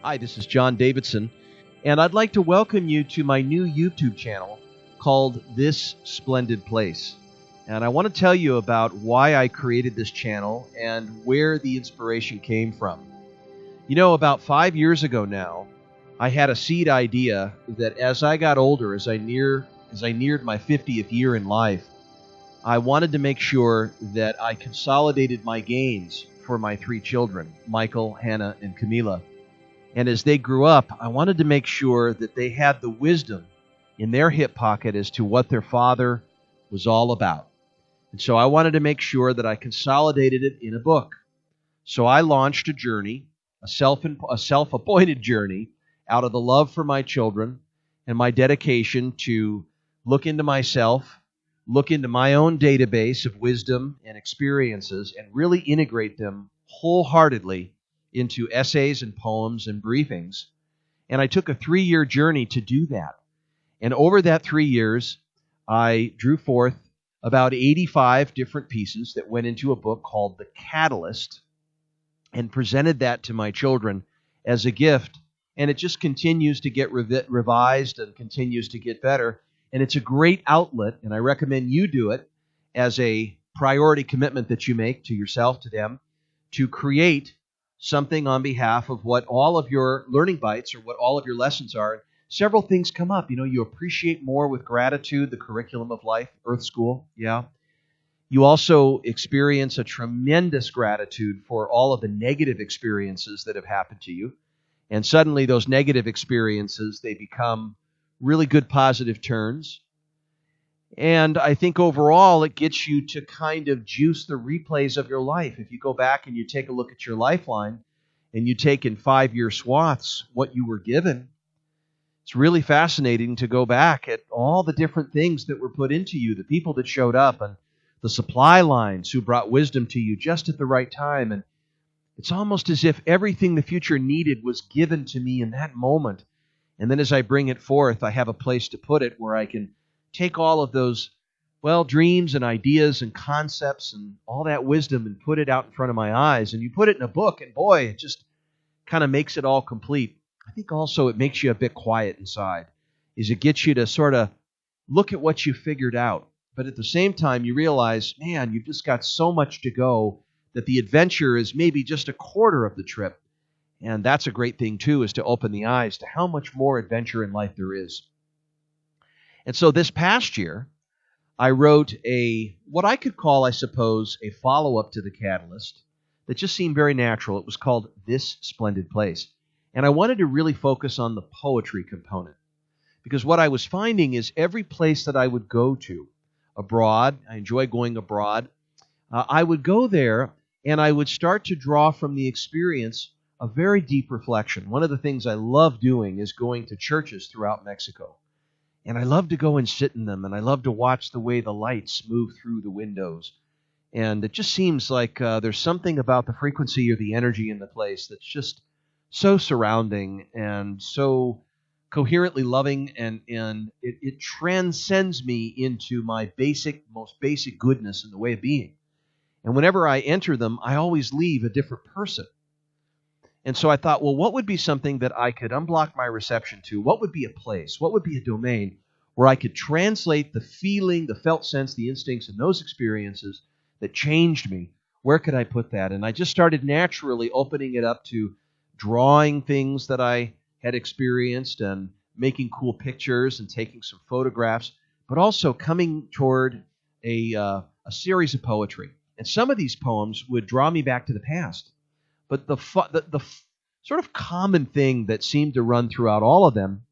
Hi, this is John Davidson, and I'd like to welcome you to my new YouTube channel called This Splendid Place. And I want to tell you about why I created this channel and where the inspiration came from. You know, about 5 years ago now, I had a seed idea that as I got older, as I neared my 50th year in life, I wanted to make sure that I consolidated my gains for my 3 children, Michael, Hannah, and Camila. And as they grew up, I wanted to make sure that they had the wisdom in their hip pocket as to what their father was all about. And so I wanted to make sure that I consolidated it in a book. So I launched a journey, a self-appointed journey, out of the love for my children and my dedication to look into myself, look into my own database of wisdom and experiences, and really integrate them wholeheartedly into essays and poems and briefings. And I took a 3-year journey to do that. And over that 3 years, I drew forth about 85 different pieces that went into a book called The Catalyst, and presented that to my children as a gift. And it just continues to get revised and continues to get better. And it's a great outlet, and I recommend you do it as a priority commitment that you make to yourself, to them, to create something on behalf of what all of your learning bites or what all of your lessons are. Several things come up. You know, you appreciate more with gratitude the curriculum of life, Earth School, yeah. You also experience a tremendous gratitude for all of the negative experiences that have happened to you. And suddenly those negative experiences, they become really good positive turns. And I think overall it gets you to kind of juice the replays of your life. If you go back and you take a look at your lifeline and you take in 5-year swaths what you were given, it's really fascinating to go back at all the different things that were put into you, the people that showed up, and the supply lines who brought wisdom to you just at the right time. And it's almost as if everything the future needed was given to me in that moment. And then as I bring it forth, I have a place to put it where I can take all of those, dreams and ideas and concepts and all that wisdom and put it out in front of my eyes. And you put it in a book, and boy, it just kind of makes it all complete. I think also it makes you a bit quiet inside, is it gets you to sort of look at what you figured out. But at the same time, you realize, man, you've just got so much to go that the adventure is maybe just a quarter of the trip. And that's a great thing, too, is to open the eyes to how much more adventure in life there is. And so this past year, I wrote what I could call, I suppose, a follow-up to The Catalyst that just seemed very natural. It was called This Splendid Place. And I wanted to really focus on the poetry component. Because what I was finding is every place that I would go to abroad, I enjoy going abroad, I would go there and I would start to draw from the experience a very deep reflection. One of the things I love doing is going to churches throughout Mexico. And I love to go and sit in them, and I love to watch the way the lights move through the windows. And it just seems like there's something about the frequency or the energy in the place that's just so surrounding and so coherently loving, and it transcends me into my most basic goodness in the way of being. And whenever I enter them, I always leave a different person. And so I thought, well, what would be something that I could unblock my reception to? What would be a place? What would be a domain where I could translate the feeling, the felt sense, the instincts, and those experiences that changed me? Where could I put that? And I just started naturally opening it up to drawing things that I had experienced and making cool pictures and taking some photographs, but also coming toward a series of poetry. And some of these poems would draw me back to the past. But the sort of common thing that seemed to run throughout all of them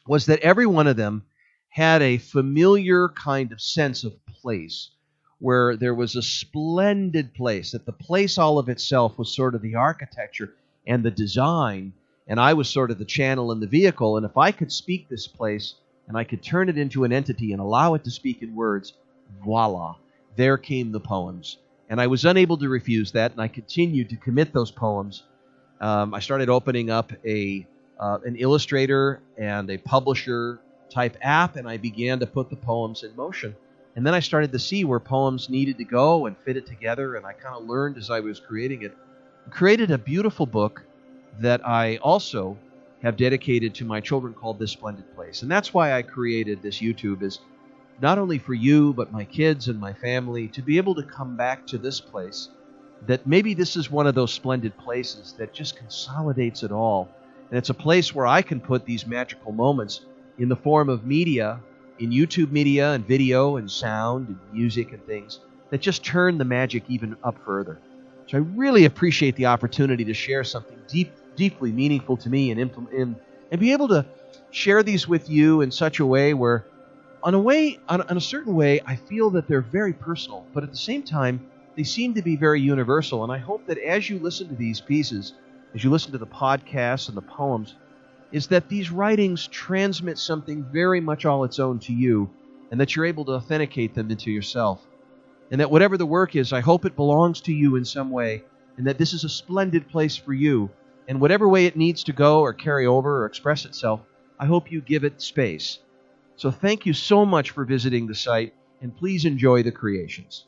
was that every one of them had a familiar kind of sense of place, where there was a splendid place, that the place all of itself was sort of the architecture and the design, and I was sort of the channel and the vehicle. And if I could speak this place and I could turn it into an entity and allow it to speak in words, voila, there came the poems. And I was unable to refuse that, and I continued to commit those poems. I started opening up an illustrator and a publisher type app, and I began to put the poems in motion. And then I started to see where poems needed to go and fit it together, and I kind of learned as I was creating it. I created a beautiful book that I also have dedicated to my children called This Splendid Place. And that's why I created this YouTube, is not only for you, but my kids and my family to be able to come back to this place, that maybe this is one of those splendid places that just consolidates it all. And it's a place where I can put these magical moments in the form of media, in YouTube media and video and sound and music and things that just turn the magic even up further. So I really appreciate the opportunity to share something deeply meaningful to me and be able to share these with you in such a way where, on a certain way, I feel that they're very personal, but at the same time, they seem to be very universal. And I hope that as you listen to these pieces, as you listen to the podcasts and the poems, is that these writings transmit something very much all its own to you, and that you're able to authenticate them into yourself. And that whatever the work is, I hope it belongs to you in some way, and that this is a splendid place for you. And whatever way it needs to go or carry over or express itself, I hope you give it space. So thank you so much for visiting the site, and please enjoy the creations.